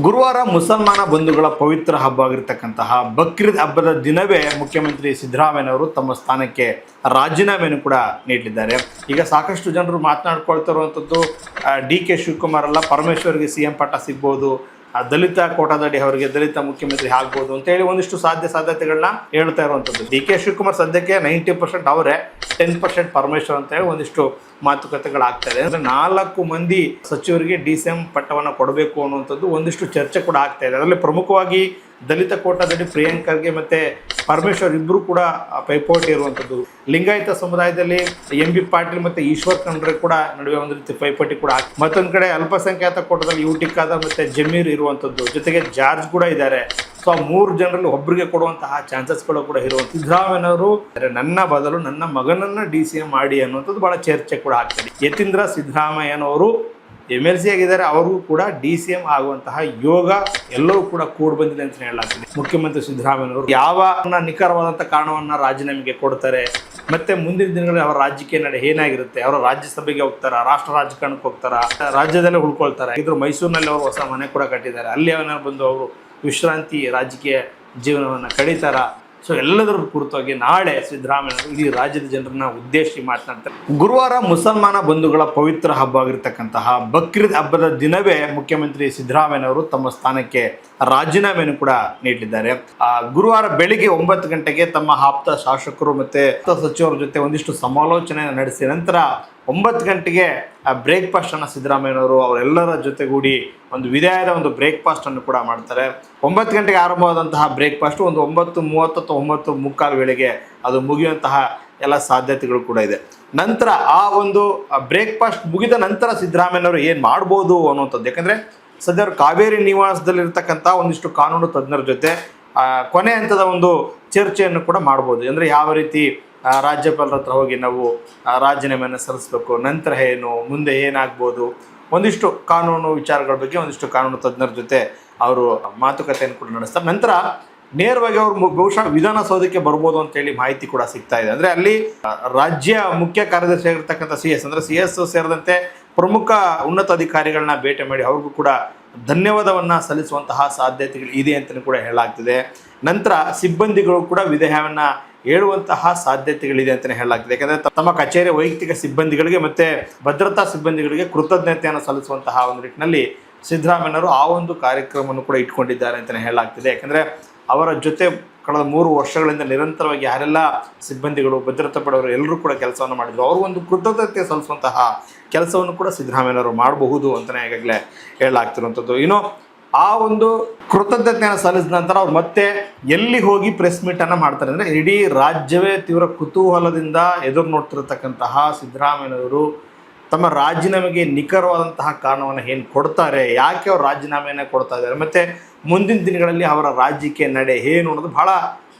ಗುರುವಾರ ಮುಸಲ್ಮಾನ ಬಂಧುಗಳ ಪವಿತ್ರ ಹಬ್ಬ ಆಗಿರ್ತಕ್ಕಂತಹ ಬಕ್ರೀದ್ ಹಬ್ಬದ ದಿನವೇ ಮುಖ್ಯಮಂತ್ರಿ ಸಿದ್ದರಾಮಯ್ಯನವರು ತಮ್ಮ ಸ್ಥಾನಕ್ಕೆ ರಾಜೀನಾಮೆಯನ್ನು ಕೂಡ ನೀಡಿದ್ದಾರೆ. ಈಗ ಸಾಕಷ್ಟು ಜನರು ಮಾತನಾಡ್ಕೊಳ್ತಿರುವಂಥದ್ದು ಡಿ.ಕೆ. ಶಿವಕುಮಾರ್ ಅಲ್ಲ, ಪರಮೇಶ್ವರ್ಗೆ CM ಪಟ್ಟ ಸಿಗ್ಬೋದು, ದಲಿತ ಕೋಟಾದಡಿ ಅವರಿಗೆ ದಲಿತ ಮುಖ್ಯಮಂತ್ರಿ ಆಗ್ಬೋದು ಅಂತ ಹೇಳಿ ಒಂದಿಷ್ಟು ಸಾಧ್ಯತೆಗಳನ್ನ ಹೇಳ್ತಾ ಇರುವಂಥದ್ದು. ಡಿ.ಕೆ. ಶಿವಕುಮಾರ್ ಸದ್ಯಕ್ಕೆ 90% ಅವರೇ, 10% ಪರಮೇಶ್ವರ್ ಅಂತ ಹೇಳಿ ಒಂದಿಷ್ಟು ಮಾತುಕತೆಗಳಾಗ್ತಾ ಇದೆ. ಅಂದರೆ 4 ಮಂದಿ ಸಚಿವರಿಗೆ DCM ಪಟ್ಟವನ್ನು ಕೊಡಬೇಕು ಅನ್ನುವಂಥದ್ದು ಒಂದಿಷ್ಟು ಚರ್ಚೆ ಕೂಡ ಆಗ್ತಾ ಇದೆ. ಅದರಲ್ಲಿ ಪ್ರಮುಖವಾಗಿ ದಲಿತ ಕೋಟಾದಡಿ ಪ್ರಿಯಾಂಕರ್ಗೆ ಮತ್ತು ಪರಮೇಶ್ವರ್ ಇಬ್ಬರು ಕೂಡ ಪೈಪೋಟಿ ಇರುವಂಥದ್ದು. ಲಿಂಗಾಯತ ಸಮುದಾಯದಲ್ಲಿ MB ಪಾಟೀಲ್ ಮತ್ತು ಈಶ್ವರ್ ಖಂಡ್ರೆ ಕೂಡ ನಡುವೆ ಒಂದು ರೀತಿ ಪೈಪೋಟಿ ಕೂಡ ಮತ್ತೊಂದು ಕಡೆ ಅಲ್ಪಸಂಖ್ಯಾತ ಕೋಟದಲ್ಲಿ ಯುಟಿಕಾದ ಮತ್ತು ಜಮೀರ್ ಇರುವಂಥದ್ದು, ಜೊತೆಗೆ ಜಾರ್ಜ್ ಕೂಡ ಇದ್ದಾರೆ. ಸೊ ಆ 3 ಜನರಲ್ಲಿ ಒಬ್ಬರಿಗೆ ಕೊಡುವಂತಹ ಚಾನ್ಸಸ್ಗಳು ಕೂಡ ಇರುವಂಥ ಸಿದ್ದರಾಮಯ್ಯನವರು ನನ್ನ ಬದಲು ನನ್ನ ಮಗನನ್ನು DCM ಮಾಡಿ ಅನ್ನುವಂಥದ್ದು ಭಾಳ ಚರ್ಚೆ ಕೂಡ ಆಗ್ತದೆ. ಯತೀಂದ್ರ ಸಿದ್ದರಾಮಯ್ಯನವರು MLC ಆಗಿದ್ದಾರೆ, ಅವ್ರಿಗೂ ಕೂಡ DCM ಆಗುವಂತಹ ಯೋಗ ಎಲ್ಲವೂ ಕೂಡ ಕೂಡಿ ಬಂದಿದೆ ಅಂತ ಹೇಳಲಾಗ್ತದೆ. ಮುಖ್ಯಮಂತ್ರಿ ಸಿದ್ದರಾಮಯ್ಯನವರು ಯಾವ ನಿಖರವಾದಂಥ ಕಾರಣವನ್ನು ರಾಜೀನಾಮೆಗೆ ಕೊಡ್ತಾರೆ, ಮತ್ತೆ ಮುಂದಿನ ದಿನಗಳಲ್ಲಿ ಅವರ ರಾಜಕೀಯ ನಡೆ ಏನಾಗಿರುತ್ತೆ, ಅವರ ರಾಜ್ಯಸಭೆಗೆ ಹೋಗ್ತಾರ, ರಾಷ್ಟ್ರ ರಾಜಕಾರಣಕ್ಕೆ ಹೋಗ್ತಾರ, ರಾಜ್ಯದಲ್ಲೇ ಉಳ್ಕೊಳ್ತಾರೆ. ಇದ್ರ ಮೈಸೂರಿನಲ್ಲಿ ಅವರು ಹೊಸ ಮನೆ ಕೂಡ ಕಟ್ಟಿದ್ದಾರೆ, ಅಲ್ಲಿ ಅವನ ಬಂದು ಅವರು ವಿಶ್ರಾಂತಿ ರಾಜಕೀಯ ಜೀವನವನ್ನು ಕಳೀತಾರ. ಸೊ ಎಲ್ಲದರ ಕುರಿತಾಗಿ ನಾಳೆ ಸಿದ್ದರಾಮಯ್ಯ ಇಡೀ ರಾಜ್ಯದ ಜನರನ್ನ ಉದ್ದೇಶಿಸಿ ಮಾತನಾಡ್ತಾರೆ. ಗುರುವಾರ ಮುಸಲ್ಮಾನ ಬಂಧುಗಳ ಪವಿತ್ರ ಹಬ್ಬ ಆಗಿರ್ತಕ್ಕಂತಹ ಬಕ್ರೀದ್ ಹಬ್ಬದ ದಿನವೇ ಮುಖ್ಯಮಂತ್ರಿ ಸಿದ್ದರಾಮಯ್ಯನವರು ತಮ್ಮ ಸ್ಥಾನಕ್ಕೆ ರಾಜೀನಾಮೆಯನ್ನು ಕೂಡ ನೀಡಿದ್ದಾರೆ. ಗುರುವಾರ ಬೆಳಿಗ್ಗೆ 9 ಗಂಟೆಗೆ ತಮ್ಮ ಆಪ್ತ ಶಾಸಕರು ಮತ್ತೆ ಸಚಿವರ ಜೊತೆ ಒಂದಿಷ್ಟು ಸಮಾಲೋಚನೆ ನಡೆಸಿ ನಂತರ 9 ಗಂಟೆಗೆ ಬ್ರೇಕ್ಫಾಸ್ಟನ್ನು ಸಿದ್ದರಾಮಯ್ಯನವರು ಅವರೆಲ್ಲರ ಜೊತೆಗೂಡಿ ಒಂದು ವಿದಾಯದ ಒಂದು ಬ್ರೇಕ್ಫಾಸ್ಟನ್ನು ಕೂಡ ಮಾಡ್ತಾರೆ. 9 ಗಂಟೆಗೆ ಆರಂಭವಾದಂತಹ ಬ್ರೇಕ್ಫಾಸ್ಟ್ ಒಂದು 9:30 ಅಥವಾ 9:45 ವೇಳೆಗೆ ಅದು ಮುಗಿಯುವಂತಹ ಎಲ್ಲ ಸಾಧ್ಯತೆಗಳು ಕೂಡ ಇದೆ. ನಂತರ ಆ ಒಂದು ಬ್ರೇಕ್ಫಾಸ್ಟ್ ಮುಗಿದ ನಂತರ ಸಿದ್ದರಾಮಯ್ಯನವರು ಏನು ಮಾಡ್ಬೋದು ಅನ್ನುವಂಥದ್ದು, ಯಾಕಂದರೆ ಸದ್ಯ ಅವರು ಕಾವೇರಿ ನಿವಾಸದಲ್ಲಿರ್ತಕ್ಕಂಥ ಒಂದಿಷ್ಟು ಕಾನೂನು ತಜ್ಞರ ಜೊತೆ ಕೊನೆ ಹಂತದ ಒಂದು ಚರ್ಚೆಯನ್ನು ಕೂಡ ಮಾಡ್ಬೋದು. ಅಂದರೆ ಯಾವ ರೀತಿ ರಾಜ್ಯಪಾಲರ ಹತ್ರ ಹೋಗಿ ನಾವು ರಾಜೀನಾಮೆಯನ್ನು ಸಲ್ಲಿಸಬೇಕು, ನಂತರ ಏನು, ಮುಂದೆ ಏನಾಗ್ಬೋದು, ಒಂದಿಷ್ಟು ಕಾನೂನು ವಿಚಾರಗಳ ಬಗ್ಗೆ ಒಂದಿಷ್ಟು ಕಾನೂನು ತಜ್ಞರ ಜೊತೆ ಅವರು ಮಾತುಕತೆಯನ್ನು ಕೂಡ ನಡೆಸ್ತಾರೆ. ನಂತರ ನೇರವಾಗಿ ಅವರು ಬಹುಶಃ ವಿಧಾನಸೌಧಕ್ಕೆ ಬರ್ಬೋದು ಅಂತೇಳಿ ಮಾಹಿತಿ ಕೂಡ ಸಿಗ್ತಾ ಇದೆ. ಅಂದರೆ ಅಲ್ಲಿ ರಾಜ್ಯ ಮುಖ್ಯ ಕಾರ್ಯದರ್ಶಿ ಆಗಿರ್ತಕ್ಕಂಥ CS ಅಂದರೆ CS ಸೇರಿದಂತೆ ಪ್ರಮುಖ ಉನ್ನತ ಅಧಿಕಾರಿಗಳನ್ನ ಭೇಟಿ ಮಾಡಿ ಅವ್ರಿಗೂ ಕೂಡ ಧನ್ಯವಾದವನ್ನು ಸಲ್ಲಿಸುವಂತಹ ಸಾಧ್ಯತೆಗಳು ಇದೆ ಅಂತಲೂ ಕೂಡ ಹೇಳಲಾಗ್ತಿದೆ. ನಂತರ ಸಿಬ್ಬಂದಿಗಳು ಕೂಡ ವಿದಾಯವನ್ನು ಹೇಳುವಂತಹ ಸಾಧ್ಯತೆಗಳಿದೆ ಅಂತಲೇ ಹೇಳಲಾಗ್ತಿದೆ. ಯಾಕಂದರೆ ತಮ್ಮ ಕಚೇರಿ ವೈಯಕ್ತಿಕ ಸಿಬ್ಬಂದಿಗಳಿಗೆ ಮತ್ತು ಭದ್ರತಾ ಸಿಬ್ಬಂದಿಗಳಿಗೆ ಕೃತಜ್ಞತೆಯನ್ನು ಸಲ್ಲಿಸುವಂತಹ ಒಂದು ನಿಟ್ಟಿನಲ್ಲಿ ಸಿದ್ದರಾಮಯ್ಯನವರು ಆ ಒಂದು ಕಾರ್ಯಕ್ರಮವನ್ನು ಕೂಡ ಇಟ್ಕೊಂಡಿದ್ದಾರೆ ಅಂತಲೇ ಹೇಳಲಾಗ್ತಿದೆ. ಯಾಕಂದರೆ ಅವರ ಜೊತೆ ಕಳೆದ 3 ವರ್ಷಗಳಿಂದ ನಿರಂತರವಾಗಿ ಯಾರೆಲ್ಲ ಸಿಬ್ಬಂದಿಗಳು ಭದ್ರತಾ ಪಡೆಯವರು ಎಲ್ಲರೂ ಕೂಡ ಕೆಲಸವನ್ನು ಮಾಡಿದರು, ಅವರು ಒಂದು ಕೃತಜ್ಞತೆ ಸಲ್ಲಿಸುವಂತಹ ಕೆಲಸವನ್ನು ಕೂಡ ಸಿದ್ದರಾಮಯ್ಯನವರು ಮಾಡಬಹುದು ಅಂತಲೇ ಈಗಾಗಲೇ ಹೇಳಲಾಗ್ತಿರುವಂಥದ್ದು. ಇನ್ನು ಆ ಒಂದು ಕೃತಜ್ಞತೆಯನ್ನು ಸಲ್ಲಿಸಿದ ನಂತರ ಅವ್ರು ಮತ್ತೆ ಎಲ್ಲಿ ಹೋಗಿ ಪ್ರೆಸ್ ಮೀಟನ್ನು ಮಾಡ್ತಾರೆ ಅಂದರೆ ಇಡೀ ರಾಜ್ಯವೇ ತೀವ್ರ ಕುತೂಹಲದಿಂದ ಎದುರು ನೋಡ್ತಿರತಕ್ಕಂತಹ ಸಿದ್ದರಾಮಯ್ಯನವರು ತಮ್ಮ ರಾಜೀನಾಮೆಗೆ ನಿಖರವಾದಂತಹ ಕಾರಣವನ್ನು ಏನು ಕೊಡ್ತಾರೆ, ಯಾಕೆ ಅವ್ರು ರಾಜೀನಾಮೆಯನ್ನು ಕೊಡ್ತಾ ಇದ್ದಾರೆ, ಮತ್ತು ಮುಂದಿನ ದಿನಗಳಲ್ಲಿ ಅವರ ರಾಜಕೀಯ ನಡೆ ಏನು ಅನ್ನೋದು ಭಾಳ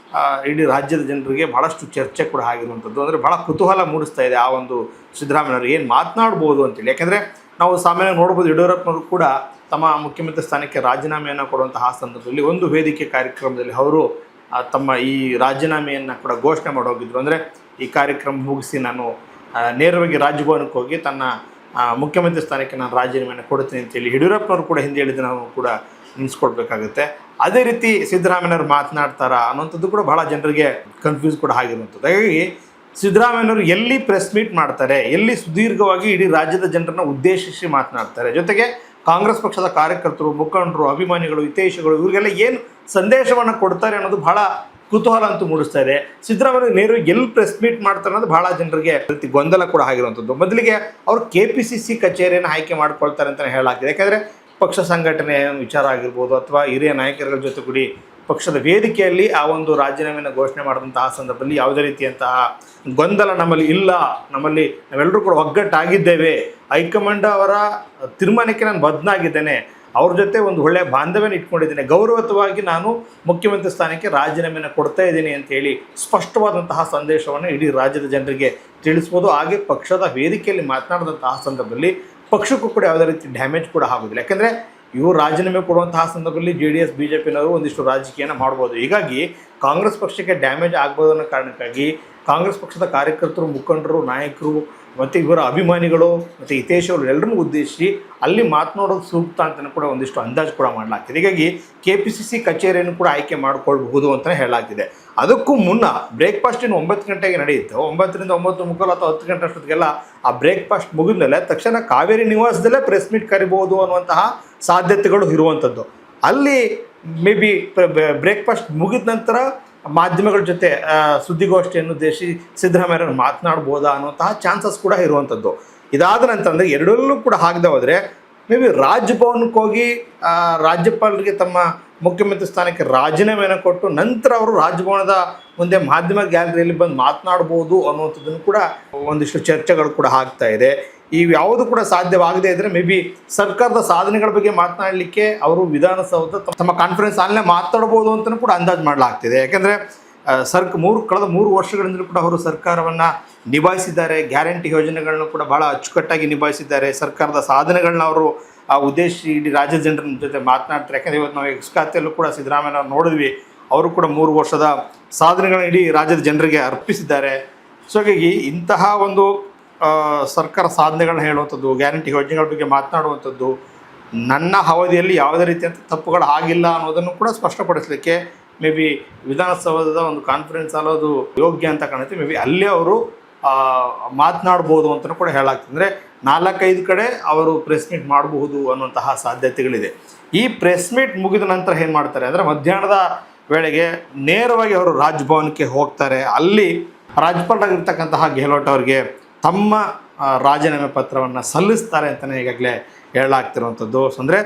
ಇಡೀ ರಾಜ್ಯದ ಜನರಿಗೆ ಭಾಳಷ್ಟು ಚರ್ಚೆ ಕೂಡ ಆಗಿರುವಂಥದ್ದು. ಅಂದರೆ ಭಾಳ ಕುತೂಹಲ ಮೂಡಿಸ್ತಾ ಇದೆ ಆ ಒಂದು ಸಿದ್ದರಾಮಯ್ಯನವರು ಏನು ಮಾತನಾಡ್ಬೋದು ಅಂತೇಳಿ. ಯಾಕೆಂದರೆ ನಾವು ಸಾಮಾನ್ಯ ನೋಡ್ಬೋದು, ಯಡಿಯೂರಪ್ಪನವರು ಕೂಡ ತಮ್ಮ ಮುಖ್ಯಮಂತ್ರಿ ಸ್ಥಾನಕ್ಕೆ ರಾಜೀನಾಮೆಯನ್ನು ಕೊಡುವಂತಹ ಸಂದರ್ಭದಲ್ಲಿ ಒಂದು ವೇದಿಕೆ ಕಾರ್ಯಕ್ರಮದಲ್ಲಿ ಅವರು ತಮ್ಮ ಈ ರಾಜೀನಾಮೆಯನ್ನು ಕೂಡ ಘೋಷಣೆ ಮಾಡೋಗಿದ್ರು. ಅಂದರೆ ಈ ಕಾರ್ಯಕ್ರಮ ಮುಗಿಸಿ ನಾನು ನೇರವಾಗಿ ರಾಜಭವನಕ್ಕೆ ಹೋಗಿ ತನ್ನ ಮುಖ್ಯಮಂತ್ರಿ ಸ್ಥಾನಕ್ಕೆ ನಾನು ರಾಜೀನಾಮೆಯನ್ನು ಕೊಡ್ತೀನಿ ಅಂತೇಳಿ ಯಡಿಯೂರಪ್ಪನವರು ಕೂಡ ಹಿಂದೆ ಹೇಳಿದ ನಾವು ಕೂಡ ನಿಲ್ಲಿಸ್ಕೊಡ್ಬೇಕಾಗುತ್ತೆ. ಅದೇ ರೀತಿ ಸಿದ್ದರಾಮಯ್ಯನವರು ಮಾತನಾಡ್ತಾರಾ ಅನ್ನೋಂಥದ್ದು ಕೂಡ ಭಾಳ ಜನರಿಗೆ ಕನ್ಫ್ಯೂಸ್ ಕೂಡ ಆಗಿರುವಂಥದ್ದು. ಹಾಗಾಗಿ ಸಿದ್ದರಾಮಯ್ಯನವರು ಎಲ್ಲಿ ಪ್ರೆಸ್ ಮೀಟ್ ಮಾಡ್ತಾರೆ, ಎಲ್ಲಿ ಸುದೀರ್ಘವಾಗಿ ಇಡೀ ರಾಜ್ಯದ ಜನರನ್ನು ಉದ್ದೇಶಿಸಿ ಮಾತನಾಡ್ತಾರೆ, ಜೊತೆಗೆ ಕಾಂಗ್ರೆಸ್ ಪಕ್ಷದ ಕಾರ್ಯಕರ್ತರು, ಮುಖಂಡರು, ಅಭಿಮಾನಿಗಳು, ಹಿತೈಷಿಗಳು ಇವರಿಗೆಲ್ಲ ಏನು ಸಂದೇಶವನ್ನು ಕೊಡ್ತಾರೆ ಅನ್ನೋದು ಭಾಳ ಕುತೂಹಲ ಅಂತೂ ಮೂಡಿಸ್ತಾ ಇದೆ. ಸಿದ್ದರಾಮಯ್ಯ ನೇರವಾಗಿ ಎಲ್ಲಿ ಪ್ರೆಸ್ ಮೀಟ್ ಮಾಡ್ತಾರೆ ಅನ್ನೋದು ಭಾಳ ಜನರಿಗೆ ರೀತಿ ಗೊಂದಲ ಕೂಡ ಆಗಿರುವಂಥದ್ದು. ಮೊದಲಿಗೆ ಅವರು KPCC ಕಚೇರಿಯನ್ನು ಆಯ್ಕೆ ಮಾಡ್ಕೊಳ್ತಾರೆ ಅಂತಲೇ ಹೇಳಲಾಗ್ತಿದೆ. ಯಾಕಂದರೆ ಪಕ್ಷ ಸಂಘಟನೆ ವಿಚಾರ ಆಗಿರ್ಬೋದು ಅಥವಾ ಹಿರಿಯ ನಾಯಕರ ಜೊತೆ ಕೂಡಿ ಪಕ್ಷದ ವೇದಿಕೆಯಲ್ಲಿ ಆ ಒಂದು ರಾಜೀನಾಮೆಯನ್ನು ಘೋಷಣೆ ಮಾಡಿದಂತಹ ಸಂದರ್ಭದಲ್ಲಿ ಯಾವುದೇ ರೀತಿಯಂತಹ ಗೊಂದಲ ನಮ್ಮಲ್ಲಿ ಇಲ್ಲ, ನಮ್ಮಲ್ಲಿ ನಾವೆಲ್ಲರೂ ಕೂಡ ಒಗ್ಗಟ್ಟಾಗಿದ್ದೇವೆ, ಹೈಕಮಾಂಡ್ ಅವರ ತೀರ್ಮಾನಕ್ಕೆ ನಾನು ಬದ್ಧನಾಗಿದ್ದೇನೆ, ಅವ್ರ ಜೊತೆ ಒಂದು ಒಳ್ಳೆಯ ಬಾಂಧವ್ಯನ ಇಟ್ಕೊಂಡಿದ್ದೇನೆ, ಗೌರವಯುತವಾಗಿ ನಾನು ಮುಖ್ಯಮಂತ್ರಿ ಸ್ಥಾನಕ್ಕೆ ರಾಜೀನಾಮೆಯನ್ನು ಕೊಡ್ತಾ ಇದ್ದೀನಿ ಅಂತೇಳಿ ಸ್ಪಷ್ಟವಾದಂತಹ ಸಂದೇಶವನ್ನು ಇಡೀ ರಾಜ್ಯದ ಜನರಿಗೆ ತಿಳಿಸ್ಬೋದು. ಹಾಗೆ ಪಕ್ಷದ ವೇದಿಕೆಯಲ್ಲಿ ಮಾತನಾಡಿದಂತಹ ಸಂದರ್ಭದಲ್ಲಿ ಪಕ್ಷಕ್ಕೂ ಕೂಡ ಯಾವುದೇ ರೀತಿ ಡ್ಯಾಮೇಜ್ ಕೂಡ ಆಗೋದಿಲ್ಲ. ಯಾಕೆಂದರೆ ಇವರು ರಾಜೀನಾಮೆ ಕೊಡುವಂತಹ ಸಂದರ್ಭದಲ್ಲಿ JDS BJPನವರು ಒಂದಿಷ್ಟು ರಾಜಕೀಯನ ಮಾಡ್ಬೋದು. ಹೀಗಾಗಿ ಕಾಂಗ್ರೆಸ್ ಪಕ್ಷಕ್ಕೆ ಡ್ಯಾಮೇಜ್ ಆಗ್ಬೋದು ಅನ್ನೋ ಕಾರಣಕ್ಕಾಗಿ ಕಾಂಗ್ರೆಸ್ ಪಕ್ಷದ ಕಾರ್ಯಕರ್ತರು, ಮುಖಂಡರು, ನಾಯಕರು ಮತ್ತು ಇವರ ಅಭಿಮಾನಿಗಳು ಮತ್ತು ಹಿತೇಶವರು ಎಲ್ಲರನ್ನೂ ಉದ್ದೇಶಿಸಿ ಅಲ್ಲಿ ಮಾತನಾಡೋದು ಸೂಕ್ತ ಅಂತಲೂ ಕೂಡ ಒಂದಿಷ್ಟು ಅಂದಾಜು ಕೂಡ ಮಾಡಲಾಗ್ತಿದೆ. ಹೀಗಾಗಿ KPCC ಕಚೇರಿಯನ್ನು ಕೂಡ ಆಯ್ಕೆ ಮಾಡಿಕೊಳ್ಬಹುದು ಅಂತಲೇ ಹೇಳಲಾಗ್ತಿದೆ. ಅದಕ್ಕೂ ಮುನ್ನ ಬ್ರೇಕ್ಫಾಸ್ಟ್ ಇನ್ನು 9 ಗಂಟೆಗೆ ನಡೆಯುತ್ತೆ. 9ರಿಂದ 9:15 ಅಥವಾ 10 ಗಂಟೆ ಅಷ್ಟೊತ್ತಿಗೆಲ್ಲ ಆ ಬ್ರೇಕ್ಫಾಸ್ಟ್ ಮುಗಿದ ಮೇಲೆ ತಕ್ಷಣ ಕಾವೇರಿ ನಿವಾಸದಲ್ಲೇ ಪ್ರೆಸ್ ಮೀಟ್ ಕರಿಬಹುದು ಅನ್ನುವಂತಹ ಸಾಧ್ಯತೆಗಳು ಇರುವಂಥದ್ದು. ಅಲ್ಲಿ ಮೇ ಬಿ ಬ್ರೇಕ್ಫಾಸ್ಟ್ ಮುಗಿದ ನಂತರ ಮಾಧ್ಯಮಗಳ ಜೊತೆ ಸುದ್ದಿಗೋಷ್ಠಿಯನ್ನು ಉದ್ದೇಶಿಸಿ ಸಿದ್ದರಾಮಯ್ಯವರು ಮಾತನಾಡ್ಬೋದಾ ಅನ್ನುವಂತಹ ಚಾನ್ಸಸ್ ಕೂಡ ಇರುವಂಥದ್ದು. ಇದಾದ ನಂತರ ಅಂದರೆ ಎರಡರಲ್ಲೂ ಕೂಡ ಆಗದೆ ಹೋದರೆ ಮೇ ಬಿ ರಾಜ್ಭವನಕ್ಕೆ ಹೋಗಿ ರಾಜ್ಯಪಾಲರಿಗೆ ತಮ್ಮ ಮುಖ್ಯಮಂತ್ರಿ ಸ್ಥಾನಕ್ಕೆ ರಾಜೀನಾಮೆಯನ್ನು ಕೊಟ್ಟು ನಂತರ ಅವರು ರಾಜಭವನದ ಮುಂದೆ ಮಾಧ್ಯಮ ಗ್ಯಾಲರಿಯಲ್ಲಿ ಬಂದು ಮಾತನಾಡ್ಬೋದು ಅನ್ನುವಂಥದ್ದನ್ನು ಕೂಡ ಒಂದಿಷ್ಟು ಚರ್ಚೆಗಳು ಕೂಡ ಆಗ್ತಾ ಇದೆ. ಇವು ಯಾವುದು ಕೂಡ ಸಾಧ್ಯವಾಗದೇ ಇದ್ದರೆ ಮೇ ಬಿ ಸರ್ಕಾರದ ಸಾಧನೆಗಳ ಬಗ್ಗೆ ಮಾತನಾಡಲಿಕ್ಕೆ ಅವರು ವಿಧಾನಸೌಧ ತಮ್ಮ ಕಾನ್ಫರೆನ್ಸ್ ಹಾಲ್ನೇ ಮಾತಾಡ್ಬೋದು ಅಂತಲೂ ಕೂಡ ಅಂದಾಜು ಮಾಡಲಾಗ್ತಿದೆ. ಯಾಕೆಂದರೆ ಕಳೆದ 3 ವರ್ಷಗಳಿಂದಲೂ ಕೂಡ ಅವರು ಸರ್ಕಾರವನ್ನು ನಿಭಾಯಿಸಿದ್ದಾರೆ. ಗ್ಯಾರಂಟಿ ಯೋಜನೆಗಳನ್ನು ಕೂಡ ಭಾಳ ಅಚ್ಚುಕಟ್ಟಾಗಿ ನಿಭಾಯಿಸಿದ್ದಾರೆ. ಸರ್ಕಾರದ ಸಾಧನೆಗಳನ್ನ ಅವರು ಉದ್ದೇಶಿಸಿ ಇಡೀ ರಾಜ್ಯದ ಜನರ ಜೊತೆ ಮಾತನಾಡ್ತಾರೆ. ಯಾಕೆಂದರೆ ಇವತ್ತು ನಾವು ಎಕ್ಸ್ ಖಾತೆಯಲ್ಲೂ ಕೂಡ ಸಿದ್ದರಾಮಯ್ಯ ನೋಡಿದ್ವಿ, ಅವರು ಕೂಡ 3 ವರ್ಷದ ಸಾಧನೆಗಳನ್ನ ಇಡೀ ರಾಜ್ಯದ ಜನರಿಗೆ ಅರ್ಪಿಸಿದ್ದಾರೆ. ಸೊ ಹಾಗಾಗಿ ಇಂತಹ ಒಂದು ಸರ್ಕಾರ ಸಾಧನೆಗಳನ್ನ ಹೇಳುವಂಥದ್ದು, ಗ್ಯಾರಂಟಿ ಯೋಜನೆಗಳ ಬಗ್ಗೆ ಮಾತನಾಡುವಂಥದ್ದು, ನನ್ನ ಅವಧಿಯಲ್ಲಿ ಯಾವುದೇ ರೀತಿಯಂಥ ತಪ್ಪುಗಳು ಆಗಿಲ್ಲ ಅನ್ನೋದನ್ನು ಕೂಡ ಸ್ಪಷ್ಟಪಡಿಸಲಿಕ್ಕೆ ಮೇ ಬಿ ವಿಧಾನಸೌಧದ ಒಂದು ಕಾನ್ಫರೆನ್ಸ್ ಹಾಲ್ ಯೋಗ್ಯ ಅಂತ ಕಾಣುತ್ತೆ. ಮೇ ಬಿ ಅಲ್ಲೇ ಅವರು ಮಾತನಾಡ್ಬೋದು ಅಂತಲೂ ಕೂಡ ಹೇಳಾಗ್ತದೆ. ಅಂದರೆ 4-5 ಕಡೆ ಅವರು ಪ್ರೆಸ್ ಮೀಟ್ ಮಾಡಬಹುದು ಅನ್ನುವಂತಹ ಸಾಧ್ಯತೆಗಳಿದೆ. ಈ ಪ್ರೆಸ್ ಮೀಟ್ ಮುಗಿದ ನಂತರ ಏನು ಮಾಡ್ತಾರೆ ಅಂದರೆ ಮಧ್ಯಾಹ್ನದ ವೇಳೆಗೆ ನೇರವಾಗಿ ಅವರು ರಾಜ್ಭವನಕ್ಕೆ ಹೋಗ್ತಾರೆ. ಅಲ್ಲಿ ರಾಜ್ಯಪಾಲರಾಗಿರ್ತಕ್ಕಂತಹ ಗೆಹ್ಲೋಟ್ ಅವರಿಗೆ ತಮ್ಮ ರಾಜೀನಾಮೆ ಪತ್ರವನ್ನು ಸಲ್ಲಿಸ್ತಾರೆ ಅಂತಲೇ ಈಗಾಗಲೇ ಹೇಳಲಾಗ್ತಿರುವಂಥದ್ದು. ಅಂದರೆ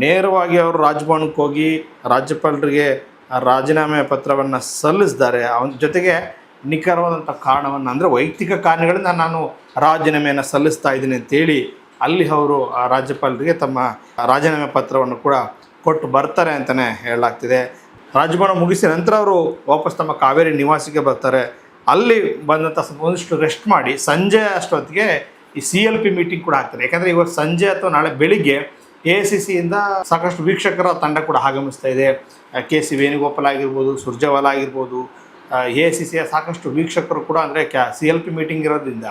ನೇರವಾಗಿ ಅವರು ರಾಜ್ಭವನಕ್ಕೆ ಹೋಗಿ ರಾಜ್ಯಪಾಲರಿಗೆ ರಾಜೀನಾಮೆ ಪತ್ರವನ್ನು ಸಲ್ಲಿಸಿದ್ದಾರೆ. ಅವನ ಜೊತೆಗೆ ನಿಖರವಾದಂಥ ಕಾರಣವನ್ನು ಅಂದರೆ ವೈಯಕ್ತಿಕ ಕಾರಣಗಳಿಂದ ನಾನು ರಾಜೀನಾಮೆಯನ್ನು ಸಲ್ಲಿಸ್ತಾ ಇದ್ದೀನಿ ಅಂತೇಳಿ ಅಲ್ಲಿ ಅವರು ರಾಜ್ಯಪಾಲರಿಗೆ ತಮ್ಮ ರಾಜೀನಾಮೆ ಪತ್ರವನ್ನು ಕೂಡ ಕೊಟ್ಟು ಬರ್ತಾರೆ ಅಂತಲೇ ಹೇಳಲಾಗ್ತಿದೆ. ರಾಜಭವನ ಮುಗಿಸಿದ ನಂತರ ಅವರು ವಾಪಸ್ ತಮ್ಮ ಕಾವೇರಿ ನಿವಾಸಕ್ಕೆ ಬರ್ತಾರೆ. ಅಲ್ಲಿ ಬಂದಂಥ ಒಂದಿಷ್ಟು ರೆಸ್ಟ್ ಮಾಡಿ ಸಂಜೆ ಅಷ್ಟೊತ್ತಿಗೆ ಈ CLP ಮೀಟಿಂಗ್ ಕೂಡ ಆಗ್ತಾರೆ. ಯಾಕಂದರೆ ಇವತ್ತು ಸಂಜೆ ಅಥವಾ ನಾಳೆ ಬೆಳಿಗ್ಗೆ AICCಯಿಂದ ಸಾಕಷ್ಟು ವೀಕ್ಷಕರ ತಂಡ ಕೂಡ ಆಗಮಿಸ್ತಾ ಇದೆ. KC ವೇಣುಗೋಪಾಲ್ ಆಗಿರ್ಬೋದು, ಸುರ್ಜೇವಾಲಾ ಆಗಿರ್ಬೋದು, AICCಯ ಸಾಕಷ್ಟು ವೀಕ್ಷಕರು ಕೂಡ ಅಂದರೆ CLP ಮೀಟಿಂಗ್ ಇರೋದ್ರಿಂದ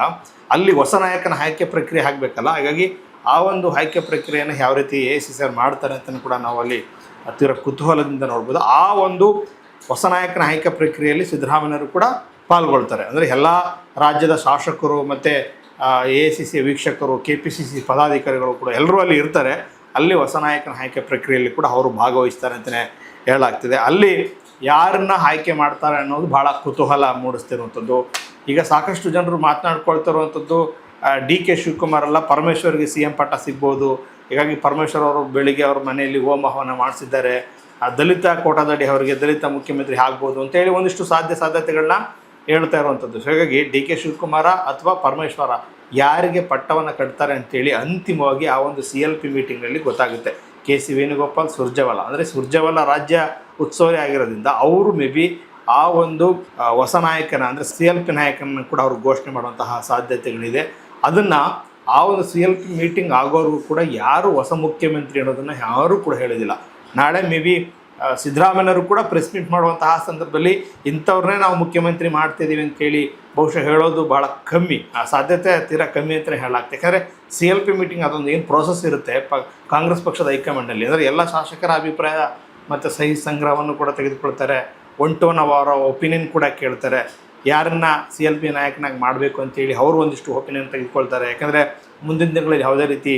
ಅಲ್ಲಿ ಹೊಸ ನಾಯಕನ ಆಯ್ಕೆ ಪ್ರಕ್ರಿಯೆ ಆಗಬೇಕಲ್ಲ. ಹಾಗಾಗಿ ಆ ಒಂದು ಆಯ್ಕೆ ಪ್ರಕ್ರಿಯೆಯನ್ನು ಯಾವ ರೀತಿ AICC ಮಾಡ್ತಾರೆ ಅಂತಲೂ ಕೂಡ ನಾವು ಅಲ್ಲಿ ತೀವ್ರ ಕುತೂಹಲದಿಂದ ನೋಡ್ಬೋದು. ಆ ಒಂದು ಹೊಸ ನಾಯಕನ ಆಯ್ಕೆ ಪ್ರಕ್ರಿಯೆಯಲ್ಲಿ ಸಿದ್ದರಾಮಯ್ಯರು ಕೂಡ ಪಾಲ್ಗೊಳ್ತಾರೆ. ಅಂದರೆ ಎಲ್ಲ ರಾಜ್ಯದ ಶಾಸಕರು ಮತ್ತು AICC ವೀಕ್ಷಕರು, KPCC ಪದಾಧಿಕಾರಿಗಳು ಕೂಡ ಎಲ್ಲರೂ ಅಲ್ಲಿ ಇರ್ತಾರೆ. ಅಲ್ಲಿ ಹೊಸ ನಾಯಕನ ಆಯ್ಕೆ ಪ್ರಕ್ರಿಯೆಯಲ್ಲಿ ಕೂಡ ಅವರು ಭಾಗವಹಿಸ್ತಾರೆ ಅಂತಲೇ ಹೇಳಲಾಗ್ತಿದೆ. ಅಲ್ಲಿ ಯಾರನ್ನ ಆಯ್ಕೆ ಮಾಡ್ತಾರೆ ಅನ್ನೋದು ಭಾಳ ಕುತೂಹಲ ಮೂಡಿಸ್ತಿರುವಂಥದ್ದು. ಈಗ ಸಾಕಷ್ಟು ಜನರು ಮಾತನಾಡ್ಕೊಳ್ತಿರುವಂಥದ್ದು DK ಶಿವಕುಮಾರ್ ಅಲ್ಲ, ಪರಮೇಶ್ವರ್ಗೆ CM ಪಟ್ಟ ಸಿಗ್ಬೋದು. ಹೀಗಾಗಿ ಪರಮೇಶ್ವರ್ ಅವರು ಬೆಳಿಗ್ಗೆ ಅವ್ರ ಮನೆಯಲ್ಲಿ ಹೋಮಹವನ ಮಾಡಿಸಿದ್ದಾರೆ. ದಲಿತ ಕೋಟಾದಡಿ ಅವರಿಗೆ ದಲಿತ ಮುಖ್ಯಮಂತ್ರಿ ಆಗ್ಬೋದು ಅಂತೇಳಿ ಒಂದಿಷ್ಟು ಸಾಧ್ಯತೆಗಳನ್ನ ಹೇಳ್ತಾ ಇರುವಂಥದ್ದು. ಸೊ ಹಾಗಾಗಿ DK ಶಿವಕುಮಾರ ಅಥವಾ ಪರಮೇಶ್ವರ ಯಾರಿಗೆ ಪಟ್ಟವನ್ನು ಕಟ್ತಾರೆ ಅಂತೇಳಿ ಅಂತಿಮವಾಗಿ ಆ ಒಂದು CLP ಮೀಟಿಂಗ್ನಲ್ಲಿ ಗೊತ್ತಾಗುತ್ತೆ. KC ವೇಣುಗೋಪಾಲ್, ಸುರ್ಜೇವಾಲಾ ಅಂದರೆ ಸುರ್ಜೇವಾಲಾ ರಾಜ್ಯ ಉಸ್ತುವಾರಿ ಆಗಿರೋದ್ರಿಂದ ಅವರು ಮೇ ಬಿ ಆ ಒಂದು ಹೊಸ ನಾಯಕನ ಅಂದರೆ CLP ನಾಯಕನನ್ನು ಕೂಡ ಅವರು ಘೋಷಣೆ ಮಾಡುವಂತಹ ಸಾಧ್ಯತೆಗಳಿದೆ. ಅದನ್ನು ಆ ಒಂದು CLP ಮೀಟಿಂಗ್ ಆಗೋರಿಗೂ ಕೂಡ ಯಾರು ಹೊಸ ಮುಖ್ಯಮಂತ್ರಿ ಅನ್ನೋದನ್ನು ಯಾರೂ ಕೂಡ ಹೇಳೋದಿಲ್ಲ. ನಾಳೆ ಮೇ ಬಿ ಸಿದ್ದರಾಮಯ್ಯವರು ಕೂಡ ಪ್ರೆಸ್ ಮೀಟ್ ಮಾಡುವಂತಹ ಸಂದರ್ಭದಲ್ಲಿ ಇಂಥವ್ರನ್ನೇ ನಾವು ಮುಖ್ಯಮಂತ್ರಿ ಮಾಡ್ತಿದ್ದೀವಿ ಅಂತೇಳಿ ಬಹುಶಃ ಹೇಳೋದು ಭಾಳ ಕಮ್ಮಿ, ಆ ಸಾಧ್ಯತೆ ತೀರಾ ಕಮ್ಮಿ ಅಂತಲೇ ಹೇಳಲಾಗ್ತದೆ. ಯಾಕಂದರೆ CLP ಮೀಟಿಂಗ್ ಅದೊಂದು ಏನು ಪ್ರೋಸೆಸ್ ಇರುತ್ತೆ ಕಾಂಗ್ರೆಸ್ ಪಕ್ಷದ ಹೈಕಮಾಂಡಲ್ಲಿ, ಅಂದರೆ ಎಲ್ಲ ಶಾಸಕರ ಅಭಿಪ್ರಾಯ ಮತ್ತು ಸಹಿ ಸಂಗ್ರಹವನ್ನು ಕೂಡ ತೆಗೆದುಕೊಳ್ತಾರೆ. ಒನ್ ಅವರ ಒಪಿನಿಯನ್ ಕೂಡ ಕೇಳ್ತಾರೆ. ಯಾರನ್ನು CLP ನಾಯಕನಾಗಿ ಮಾಡಬೇಕು ಅಂತೇಳಿ ಅವರು ಒಂದಿಷ್ಟು ಒಪಿನಿಯನ್ ತೆಗೆದುಕೊಳ್ತಾರೆ. ಯಾಕಂದರೆ ಮುಂದಿನ ದಿನಗಳಲ್ಲಿ ಯಾವುದೇ ರೀತಿ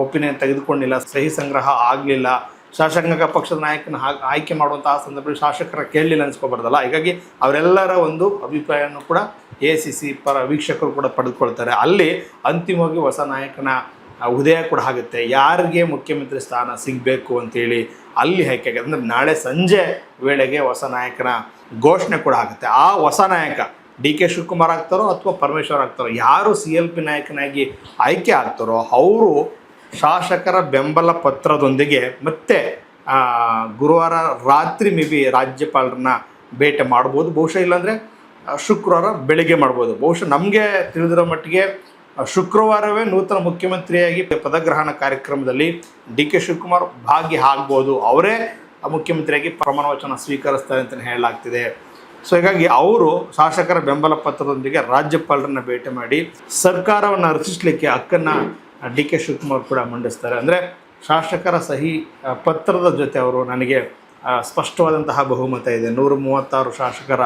ಒಪಿನಿಯನ್ ತೆಗೆದುಕೊಂಡಿಲ್ಲ, ಸಹಿ ಸಂಗ್ರಹ ಆಗಲಿಲ್ಲ, ಶಾಸಕಾಂಗ ಪಕ್ಷದ ನಾಯಕನ ಆಯ್ಕೆ ಮಾಡುವಂತಹ ಸಂದರ್ಭದಲ್ಲಿ ಶಾಸಕರ ಕೇಳಲಿಲ್ಲ ಅನಿಸ್ಕೊಬಾರ್ದಲ್ಲ. ಹೀಗಾಗಿ ಅವರೆಲ್ಲರ ಒಂದು ಅಭಿಪ್ರಾಯವನ್ನು ಕೂಡ AICC ಪರ ವೀಕ್ಷಕರು ಕೂಡ ಪಡೆದುಕೊಳ್ತಾರೆ. ಅಲ್ಲಿ ಅಂತಿಮವಾಗಿ ಹೊಸ ನಾಯಕನ ಉದಯ ಕೂಡ ಆಗುತ್ತೆ. ಯಾರಿಗೆ ಮುಖ್ಯಮಂತ್ರಿ ಸ್ಥಾನ ಸಿಗಬೇಕು ಅಂತೇಳಿ ಅಲ್ಲಿ ಆಯ್ಕೆ ಆಗುತ್ತೆ. ಅಂದರೆ ನಾಳೆ ಸಂಜೆ ವೇಳೆಗೆ ಹೊಸ ನಾಯಕನ ಘೋಷಣೆ ಕೂಡ ಆಗುತ್ತೆ. ಆ ಹೊಸ ನಾಯಕ DK ಶಿವಕುಮಾರ್ ಆಗ್ತಾರೋ ಅಥವಾ ಪರಮೇಶ್ವರ್ ಆಗ್ತಾರೋ, ಯಾರು CLP ನಾಯಕನಾಗಿ ಆಯ್ಕೆ ಆಗ್ತಾರೋ ಅವರು ಶಾಸಕರ ಬೆಂಬಲ ಪತ್ರದೊಂದಿಗೆ ಮತ್ತೆ ಗುರುವಾರ ರಾತ್ರಿ ಮೇ ಬಿ ರಾಜ್ಯಪಾಲರನ್ನ ಭೇಟಿ ಮಾಡ್ಬೋದು. ಬಹುಶಃ ಇಲ್ಲಾಂದರೆ ಶುಕ್ರವಾರ ಬೆಳಿಗ್ಗೆ ಮಾಡ್ಬೋದು. ಬಹುಶಃ ನಮಗೆ ತಿಳಿದಿರೋ ಮಟ್ಟಿಗೆ ಶುಕ್ರವಾರವೇ ನೂತನ ಮುಖ್ಯಮಂತ್ರಿಯಾಗಿ ಪದಗ್ರಹಣ ಕಾರ್ಯಕ್ರಮದಲ್ಲಿ DK ಶಿವಕುಮಾರ್ ಭಾಗಿ ಆಗ್ಬೋದು. ಅವರೇ ಮುಖ್ಯಮಂತ್ರಿಯಾಗಿ ಪ್ರಮಾಣ ವಚನ ಸ್ವೀಕರಿಸ್ತಾರೆ ಅಂತಲೇ ಹೇಳಲಾಗ್ತಿದೆ. ಸೊ ಹೀಗಾಗಿ ಅವರು ಶಾಸಕರ ಬೆಂಬಲ ಪತ್ರದೊಂದಿಗೆ ರಾಜ್ಯಪಾಲರನ್ನ ಭೇಟಿ ಮಾಡಿ ಸರ್ಕಾರವನ್ನು ರಚಿಸಲಿಕ್ಕೆ ಹಕ್ಕನ್ನು ಡಿ ಕೆ ಶಿವಕುಮಾರ್ ಕೂಡ ಮಂಡಿಸ್ತಾರೆ. ಅಂದರೆ ಶಾಸಕರ ಸಹಿ ಪತ್ರದ ಜೊತೆ ಅವರು ನನಗೆ ಸ್ಪಷ್ಟವಾದಂತಹ ಬಹುಮತ ಇದೆ, 136 ಶಾಸಕರ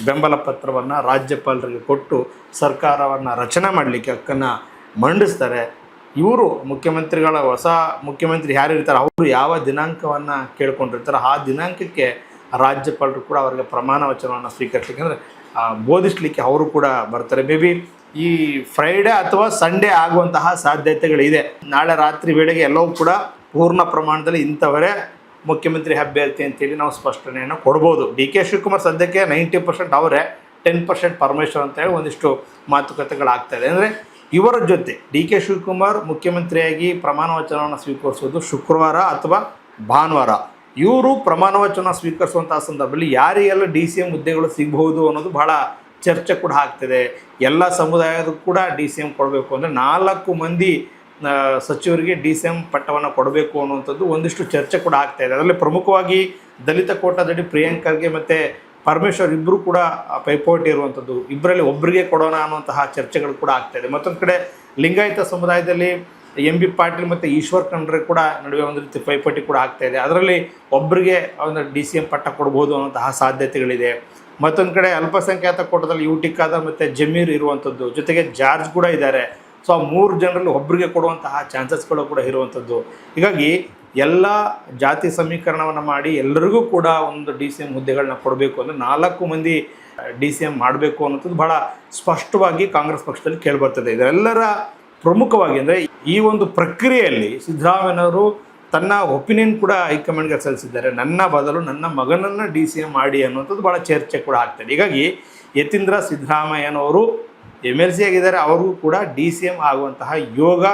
ಬೆಂಬಲ ಪತ್ರವನ್ನು ರಾಜ್ಯಪಾಲರಿಗೆ ಕೊಟ್ಟು ಸರ್ಕಾರವನ್ನು ರಚನೆ ಮಾಡಲಿಕ್ಕೆ ಹಕ್ಕನ್ನು ಮಂಡಿಸ್ತಾರೆ. ಇವರು ಮುಖ್ಯಮಂತ್ರಿಗಳ ಹೊಸ ಮುಖ್ಯಮಂತ್ರಿ ಯಾರು ಇರ್ತಾರೆ ಅವರು ಯಾವ ದಿನಾಂಕವನ್ನು ಕೇಳ್ಕೊಂಡಿರ್ತಾರೆ ಆ ದಿನಾಂಕಕ್ಕೆ ರಾಜ್ಯಪಾಲರು ಕೂಡ ಅವರಿಗೆ ಪ್ರಮಾಣ ವಚನವನ್ನು ಸ್ವೀಕರಿಸಲಿಕ್ಕೆ ಅಂದರೆ ಬೋಧಿಸಲಿಕ್ಕೆ ಅವರು ಕೂಡ ಬರ್ತಾರೆ. ಮೇ ಬಿ ಈ ಫ್ರೈಡೇ ಅಥವಾ ಸಂಡೇ ಆಗುವಂತಹ ಸಾಧ್ಯತೆಗಳಿದೆ. ನಾಳೆ ರಾತ್ರಿ ವೇಳೆಗೆ ಎಲ್ಲವೂ ಕೂಡ ಪೂರ್ಣ ಪ್ರಮಾಣದಲ್ಲಿ ಇಂಥವರೇ ಮುಖ್ಯಮಂತ್ರಿ ಅಭ್ಯರ್ಥಿ ಅಂತೇಳಿ ನಾವು ಸ್ಪಷ್ಟನೆಯನ್ನು ಕೊಡ್ಬೋದು. ಡಿ ಕೆ ಶಿವಕುಮಾರ್ ಸದ್ಯಕ್ಕೆ 90% ಅವರೇ, 10% ಪರಮೇಶ್ವರ್ ಅಂತೇಳಿ ಒಂದಿಷ್ಟು ಮಾತುಕತೆಗಳಾಗ್ತಾಯಿದೆ. ಅಂದರೆ ಇವರ ಜೊತೆ ಡಿ ಕೆ ಶಿವಕುಮಾರ್ ಮುಖ್ಯಮಂತ್ರಿಯಾಗಿ ಪ್ರಮಾಣ ವಚನವನ್ನು ಸ್ವೀಕರಿಸೋದು ಶುಕ್ರವಾರ ಅಥವಾ ಭಾನುವಾರ. ಇವರು ಪ್ರಮಾಣ ವಚನ ಸ್ವೀಕರಿಸುವಂತಹ ಸಂದರ್ಭದಲ್ಲಿ ಯಾರಿಗೆಲ್ಲ DCM ಹುದ್ದೆಗಳು ಸಿಗಬಹುದು ಅನ್ನೋದು ಬಹಳ ಚರ್ಚೆ ಕೂಡ ಆಗ್ತಿದೆ. ಎಲ್ಲ ಸಮುದಾಯದ ಕೂಡ DCM ಕೊಡಬೇಕು ಅಂದರೆ 4 ಮಂದಿ ಸಚಿವರಿಗೆ DCM ಪಟ್ಟವನ್ನು ಕೊಡಬೇಕು ಅನ್ನುವಂಥದ್ದು ಒಂದಿಷ್ಟು ಚರ್ಚೆ ಕೂಡ ಆಗ್ತಾಯಿದೆ. ಅದರಲ್ಲಿ ಪ್ರಮುಖವಾಗಿ ದಲಿತ ಕೋಟಾದಡಿ ಪ್ರಿಯಾಂಕರ್ಗೆ ಮತ್ತು ಪರಮೇಶ್ವರ್ ಇಬ್ಬರು ಕೂಡ ಪೈಪೋಟಿ ಇರುವಂಥದ್ದು, ಇಬ್ಬರಲ್ಲಿ ಒಬ್ಬರಿಗೆ ಕೊಡೋಣ ಅನ್ನುವಂತಹ ಚರ್ಚೆಗಳು ಕೂಡ ಆಗ್ತಾಯಿದೆ. ಮತ್ತೊಂದು ಕಡೆ ಲಿಂಗಾಯತ ಸಮುದಾಯದಲ್ಲಿ MB ಪಾಟೀಲ್ ಮತ್ತು ಈಶ್ವರ್ ಖಂಡ್ರೆ ಕೂಡ ನಡುವೆ ಒಂದು ರೀತಿ ಪೈಪೋಟಿ ಕೂಡ ಆಗ್ತಾಯಿದೆ. ಅದರಲ್ಲಿ ಒಬ್ಬರಿಗೆ ಒಂದು DCM ಪಟ್ಟ ಕೊಡ್ಬೋದು ಅನ್ನೋಂತಹ ಸಾಧ್ಯತೆಗಳಿದೆ. ಮತ್ತೊಂದು ಕಡೆ ಅಲ್ಪಸಂಖ್ಯಾತ ಕೋಟಾದಲ್ಲಿ UT ಖಾದರ್ ಮತ್ತು ಜಮೀರ್ ಇರುವಂಥದ್ದು, ಜೊತೆಗೆ ಜಾರ್ಜ್ ಕೂಡ ಇದ್ದಾರೆ. ಸೊ ಆ 3 ಜನರಲ್ಲಿ ಒಬ್ಬರಿಗೆ ಕೊಡುವಂತಹ ಚಾನ್ಸಸ್ಗಳು ಕೂಡ ಇರುವಂಥದ್ದು. ಹೀಗಾಗಿ ಎಲ್ಲ ಜಾತಿ ಸಮೀಕರಣವನ್ನು ಮಾಡಿ ಎಲ್ಲರಿಗೂ ಕೂಡ ಒಂದು DCM ಹುದ್ದೆಗಳನ್ನ ಕೊಡಬೇಕು ಅಂದರೆ 4 ಮಂದಿ DCM ಮಾಡಬೇಕು ಅನ್ನೋಂಥದ್ದು ಭಾಳ ಸ್ಪಷ್ಟವಾಗಿ ಕಾಂಗ್ರೆಸ್ ಪಕ್ಷದಲ್ಲಿ ಕೇಳಿಬರ್ತದೆ. ಇದೆಲ್ಲರ ಪ್ರಮುಖವಾಗಿ ಅಂದರೆ ಈ ಒಂದು ಪ್ರಕ್ರಿಯೆಯಲ್ಲಿ ಸಿದ್ದರಾಮಯ್ಯನವರು ತನ್ನ ಒಪಿನಿಯನ್ ಕೂಡ ಹೈಕಮಾಂಡ್ಗೆ ಸಲ್ಲಿಸಿದ್ದಾರೆ. ನನ್ನ ಬದಲು ನನ್ನ ಮಗನನ್ನು DCM ಮಾಡಿ ಅನ್ನುವಂಥದ್ದು ಭಾಳ ಚರ್ಚೆ ಕೂಡ ಆಗ್ತದೆ. ಹೀಗಾಗಿ ಯತೀಂದ್ರ ಸಿದ್ದರಾಮಯ್ಯನವರು MLC ಆಗಿದ್ದಾರೆ, ಅವ್ರಿಗೂ ಕೂಡ DCM ಆಗುವಂತಹ ಯೋಗ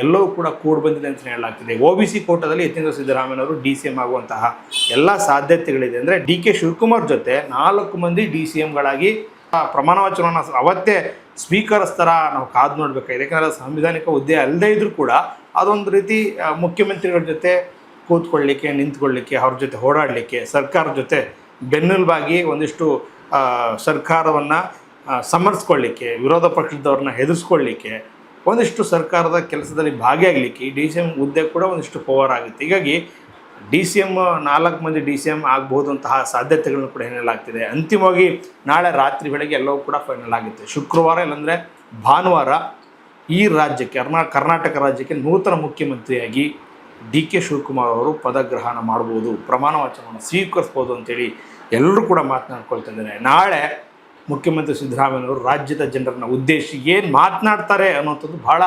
ಎಲ್ಲವೂ ಕೂಡ ಕೂಡಿ ಬಂದಿದೆ ಅಂತ ಹೇಳಲಾಗ್ತಿದೆ. OBC ಕೋಟಾದಲ್ಲಿ ಯತೀಂದ್ರ ಸಿದ್ದರಾಮಯ್ಯನವರು DCM ಆಗುವಂತಹ ಎಲ್ಲ ಸಾಧ್ಯತೆಗಳಿದೆ. ಅಂದರೆ ಡಿ ಕೆ ಶಿವಕುಮಾರ್ ಜೊತೆ 4 ಮಂದಿ DCMಗಳಾಗಿ ಪ್ರಮಾಣ ವಚನವನ್ನು ಅವತ್ತೇ ಸ್ವೀಕರಿಸ್ತಾರ ನಾವು ಕಾದು ನೋಡಬೇಕಾಗಿದೆ. ಯಾಕಂದರೆ ಸಾಂವಿಧಾನಿಕ ಹುದ್ದೆ ಅಲ್ಲದೇ ಇದ್ದರೂ ಕೂಡ ಅದೊಂದು ರೀತಿ ಮುಖ್ಯಮಂತ್ರಿಗಳ ಜೊತೆ ಕೂತ್ಕೊಳ್ಳಿಕ್ಕೆ, ನಿಂತ್ಕೊಳ್ಳಿಕ್ಕೆ, ಅವ್ರ ಜೊತೆ ಓಡಾಡಲಿಕ್ಕೆ, ಸರ್ಕಾರದ ಜೊತೆ ಬೆನ್ನೆಲುಬಾಗಿ ಒಂದಿಷ್ಟು ಸರ್ಕಾರವನ್ನು ಸಮರ್ಥಿಸ್ಕೊಳ್ಳಿಕ್ಕೆ, ವಿರೋಧ ಪಕ್ಷದವ್ರನ್ನ ಹೆದರ್ಸ್ಕೊಳ್ಳಿಕ್ಕೆ, ಒಂದಿಷ್ಟು ಸರ್ಕಾರದ ಕೆಲಸದಲ್ಲಿ ಭಾಗಿಯಾಗಲಿಕ್ಕೆ ಈ DCM ಹುದ್ದೆ ಕೂಡ ಒಂದಿಷ್ಟು ಪವರ್ ಆಗುತ್ತೆ. ಹೀಗಾಗಿ DCM 4 ಮಂದಿ DCM ಆಗ್ಬೋದು ಅಂತಹ ಸಾಧ್ಯತೆಗಳನ್ನು ಕೂಡ ಏನೆಲ್ಲಾಗ್ತಿದೆ. ಅಂತಿಮವಾಗಿ ನಾಳೆ ರಾತ್ರಿ ಬೆಳಗ್ಗೆ ಎಲ್ಲವೂ ಕೂಡ ಫೈನಲ್ ಆಗುತ್ತೆ. ಶುಕ್ರವಾರ ಇಲ್ಲಾಂದರೆ ಭಾನುವಾರ ಈ ರಾಜ್ಯಕ್ಕೆ ಕರ್ನಾಟಕ ರಾಜ್ಯಕ್ಕೆ ನೂತನ ಮುಖ್ಯಮಂತ್ರಿಯಾಗಿ ಡಿ ಕೆ ಶಿವಕುಮಾರ್ ಅವರು ಪದಗ್ರಹಣ ಮಾಡ್ಬೋದು, ಪ್ರಮಾಣ ವಚನವನ್ನು ಸ್ವೀಕರಿಸ್ಬೋದು ಅಂತೇಳಿ ಎಲ್ಲರೂ ಕೂಡ ಮಾತನಾಡ್ಕೊಳ್ತಾ ಇದ್ದಾರೆ. ನಾಳೆ ಮುಖ್ಯಮಂತ್ರಿ ಸಿದ್ದರಾಮಯ್ಯನವರು ರಾಜ್ಯದ ಜನರನ್ನು ಉದ್ದೇಶಿಸಿ ಏನು ಮಾತನಾಡ್ತಾರೆ ಅನ್ನೋಂಥದ್ದು ಭಾಳ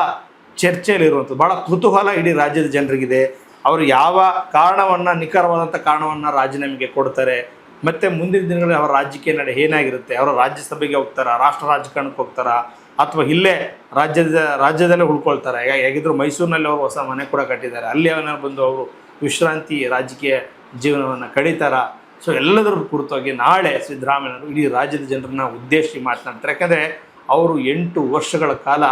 ಚರ್ಚೆಯಲ್ಲಿರುವಂಥದ್ದು, ಭಾಳ ಕುತೂಹಲ ಇಡೀ ರಾಜ್ಯದ ಜನರಿಗಿದೆ. ಅವರು ಯಾವ ಕಾರಣವನ್ನು, ನಿಖರವಾದಂಥ ಕಾರಣವನ್ನು ರಾಜೀನಾಮೆಗೆ ಕೊಡ್ತಾರೆ, ಮತ್ತು ಮುಂದಿನ ದಿನಗಳಲ್ಲಿ ಅವರ ರಾಜಕೀಯ ನಡೆ ಏನಾಗಿರುತ್ತೆ, ಅವರ ರಾಜ್ಯಸಭೆಗೆ ಹೋಗ್ತಾರಾ, ರಾಷ್ಟ್ರ ರಾಜಕಾರಣಕ್ಕೆ ಹೋಗ್ತಾರಾ, ಅಥವಾ ಇಲ್ಲೇ ರಾಜ್ಯದಲ್ಲೇ ಉಳ್ಕೊಳ್ತಾರೆ. ಹೇಗಿದ್ರು ಮೈಸೂರಿನಲ್ಲಿ ಅವರು ಹೊಸ ಮನೆ ಕೂಡ ಕಟ್ಟಿದ್ದಾರೆ, ಅಲ್ಲಿ ಅವನ ಬಂದು ಅವರು ವಿಶ್ರಾಂತಿ ರಾಜಕೀಯ ಜೀವನವನ್ನು ಕಳೀತಾರ. ಸೊ ಎಲ್ಲದರ ಕುರಿತಾಗಿ ನಾಳೆ ಸಿದ್ದರಾಮಯ್ಯನವರು ಇಡೀ ರಾಜ್ಯದ ಜನರನ್ನ ಉದ್ದೇಶಿಸಿ ಮಾತನಾಡ್ತಾರೆ. ಯಾಕಂದರೆ ಅವರು 8 ವರ್ಷಗಳ ಕಾಲ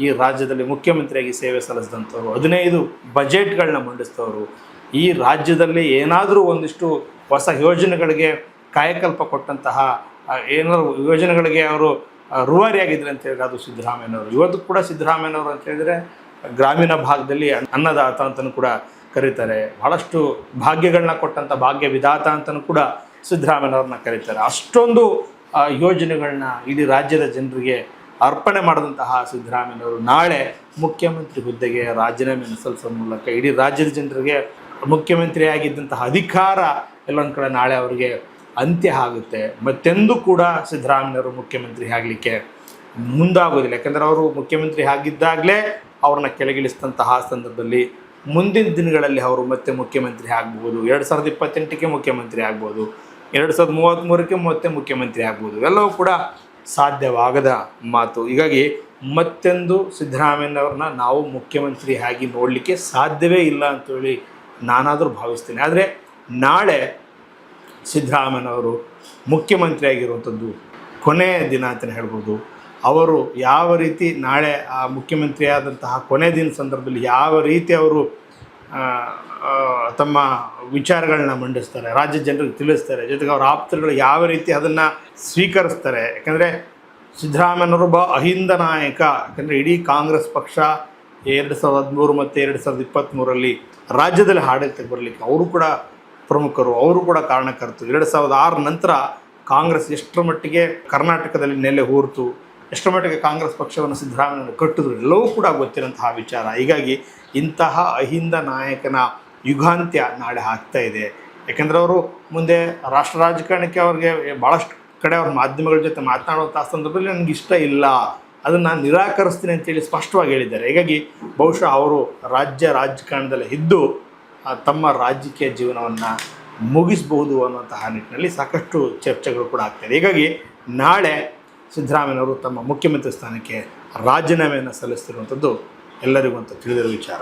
ಈ ರಾಜ್ಯದಲ್ಲಿ ಮುಖ್ಯಮಂತ್ರಿಯಾಗಿ ಸೇವೆ ಸಲ್ಲಿಸಿದಂಥವ್ರು, 15 ಬಜೆಟ್ಗಳನ್ನ ಮಂಡಿಸಿದವರು, ಈ ರಾಜ್ಯದಲ್ಲಿ ಏನಾದರೂ ಒಂದಿಷ್ಟು ಹೊಸ ಯೋಜನೆಗಳಿಗೆ ಕಾಯಕಲ್ಪ ಕೊಟ್ಟಂತಹ ಏನಾದರೂ ಯೋಜನೆಗಳಿಗೆ ಅವರು ರೂವಾರಿಯಾಗಿದ್ದರೆ ಅಂತ ಹೇಳಿದ್ರೆ ಅದು ಸಿದ್ದರಾಮಯ್ಯನವರು. ಇವತ್ತು ಕೂಡ ಸಿದ್ದರಾಮಯ್ಯನವರು ಅಂತ ಹೇಳಿದರೆ ಗ್ರಾಮೀಣ ಭಾಗದಲ್ಲಿ ಅನ್ನದಾತ ಅಂತಲೂ ಕೂಡ ಕರೀತಾರೆ. ಭಾಳಷ್ಟು ಭಾಗ್ಯಗಳನ್ನ ಕೊಟ್ಟಂಥ ಭಾಗ್ಯ ವಿಧಾತ ಅಂತಲೂ ಕೂಡ ಸಿದ್ದರಾಮಯ್ಯನವ್ರನ್ನ ಕರೀತಾರೆ. ಅಷ್ಟೊಂದು ಯೋಜನೆಗಳನ್ನ ಇಡೀ ರಾಜ್ಯದ ಜನರಿಗೆ ಅರ್ಪಣೆ ಮಾಡಿದಂತಹ ಸಿದ್ದರಾಮಯ್ಯನವರು ನಾಳೆ ಮುಖ್ಯಮಂತ್ರಿ ಹುದ್ದೆಗೆ ರಾಜೀನಾಮೆಯನ್ನು ಸಲ್ಲಿಸೋ ಮೂಲಕ ಇಡೀ ರಾಜ್ಯದ ಜನರಿಗೆ ಮುಖ್ಯಮಂತ್ರಿಯಾಗಿದ್ದಂತಹ ಅಧಿಕಾರ ಎಲ್ಲೊಂದು ಕಡೆ ನಾಳೆ ಅವರಿಗೆ ಅಂತ್ಯ ಆಗುತ್ತೆ. ಮತ್ತೆಂದೂ ಕೂಡ ಸಿದ್ದರಾಮಯ್ಯನವರು ಮುಖ್ಯಮಂತ್ರಿ ಆಗಲಿಕ್ಕೆ ಮುಂದಾಗೋದಿಲ್ಲ. ಯಾಕಂದರೆ ಅವರು ಮುಖ್ಯಮಂತ್ರಿ ಆಗಿದ್ದಾಗಲೇ ಅವ್ರನ್ನ ಕೆಳಗಿಳಿಸಿದಂತಹ ಸಂದರ್ಭದಲ್ಲಿ ಮುಂದಿನ ದಿನಗಳಲ್ಲಿ ಅವರು ಮತ್ತೆ ಮುಖ್ಯಮಂತ್ರಿ ಆಗ್ಬೋದು, 2028ಕ್ಕೆ ಮುಖ್ಯಮಂತ್ರಿ ಆಗ್ಬೋದು, 2033ಕ್ಕೆ ಮತ್ತೆ ಮುಖ್ಯಮಂತ್ರಿ ಆಗ್ಬೋದು. ಇವೆಲ್ಲವೂ ಕೂಡ ಸಾಧ್ಯವಾಗದ ಮಾತು. ಹೀಗಾಗಿ ಮತ್ತೆಂದು ಸಿದ್ದರಾಮಯ್ಯನವ್ರನ್ನ ನಾವು ಮುಖ್ಯಮಂತ್ರಿ ಆಗಿ ನೋಡಲಿಕ್ಕೆ ಸಾಧ್ಯವೇ ಇಲ್ಲ ಅಂತೇಳಿ ನಾನಾದರೂ ಭಾವಿಸ್ತೀನಿ. ಆದರೆ ನಾಳೆ ಸಿದ್ದರಾಮಯ್ಯನವರು ಮುಖ್ಯಮಂತ್ರಿ ಆಗಿರುವಂಥದ್ದು ಕೊನೆಯ ದಿನ ಅಂತಲೇ ಹೇಳ್ಬೋದು. ಅವರು ಯಾವ ರೀತಿ ನಾಳೆ ಆ ಮುಖ್ಯಮಂತ್ರಿ ಆದಂತಹ ಕೊನೆಯ ದಿನ ಸಂದರ್ಭದಲ್ಲಿ ಯಾವ ರೀತಿ ಅವರು ತಮ್ಮ ವಿಚಾರಗಳನ್ನ ಮಂಡಿಸ್ತಾರೆ, ರಾಜ್ಯ ಜನರಿಗೆ ತಿಳಿಸ್ತಾರೆ, ಜೊತೆಗೆ ಅವರ ಆಪ್ತರುಗಳು ಯಾವ ರೀತಿ ಅದನ್ನು ಸ್ವೀಕರಿಸ್ತಾರೆ. ಯಾಕಂದರೆ ಸಿದ್ದರಾಮಯ್ಯನವರು ಅಹಿಂದ ನಾಯಕ. ಯಾಕಂದರೆ ಇಡೀ ಕಾಂಗ್ರೆಸ್ ಪಕ್ಷ 2013 ಮತ್ತು 2023ರಲ್ಲಿ ರಾಜ್ಯದಲ್ಲಿ ಆಡಳಿತಕ್ಕೆ ಬರಲಿಕ್ಕೆ ಅವರು ಕೂಡ ಪ್ರಮುಖರು, ಅವರು ಕೂಡ ಕಾರಣಕರ್ತರು. 2006 ನಂತರ ಕಾಂಗ್ರೆಸ್ ಎಷ್ಟರ ಮಟ್ಟಿಗೆ ಕರ್ನಾಟಕದಲ್ಲಿ ನೆಲೆ ಹೂರ್ತು, ಎಷ್ಟರ ಮಟ್ಟಿಗೆ ಕಾಂಗ್ರೆಸ್ ಪಕ್ಷವನ್ನು ಸಿದ್ದರಾಮಯ್ಯನವರು ಕಟ್ಟಿದ್ರು, ಎಲ್ಲವೂ ಕೂಡ ಗೊತ್ತಿರೋಂತಹ ವಿಚಾರ. ಹೀಗಾಗಿ ಇಂತಹ ಅಹಿಂದ ನಾಯಕನ ಯುಗಾಂತ್ಯ ನಾಳೆ ಆಗ್ತಾ ಇದೆ. ಯಾಕೆಂದರೆ ಅವರು ಮುಂದೆ ರಾಷ್ಟ್ರ ರಾಜಕಾರಣಕ್ಕೆ ಅವ್ರಿಗೆ ಭಾಳಷ್ಟು ಕಡೆ ಅವ್ರ ಮಾಧ್ಯಮಗಳ ಜೊತೆ ಮಾತನಾಡುವಂಥ ಸಂದರ್ಭದಲ್ಲಿ ನನಗೆ ಇಷ್ಟ ಇಲ್ಲ, ಅದನ್ನು ನಾನು ನಿರಾಕರಿಸ್ತೀನಿ ಅಂತೇಳಿ ಸ್ಪಷ್ಟವಾಗಿ ಹೇಳಿದ್ದಾರೆ. ಹೀಗಾಗಿ ಬಹುಶಃ ಅವರು ರಾಜಕಾರಣದಲ್ಲಿ ಇದ್ದು ತಮ್ಮ ರಾಜಕೀಯ ಜೀವನವನ್ನು ಮುಗಿಸ್ಬೋದು ಅನ್ನುವಂತಹ ನಿಟ್ಟಿನಲ್ಲಿ ಸಾಕಷ್ಟು ಚರ್ಚೆಗಳು ಕೂಡ ಆಗ್ತಾಯಿದೆ. ಹೀಗಾಗಿ ನಾಳೆ ಸಿದ್ದರಾಮಯ್ಯನವರು ತಮ್ಮ ಮುಖ್ಯಮಂತ್ರಿ ಸ್ಥಾನಕ್ಕೆ ರಾಜೀನಾಮೆಯನ್ನು ಸಲ್ಲಿಸ್ತಿರುವಂಥದ್ದು ಎಲ್ಲರಿಗೂ ಅಂತ ತಿಳಿದಿರೋ ವಿಚಾರ.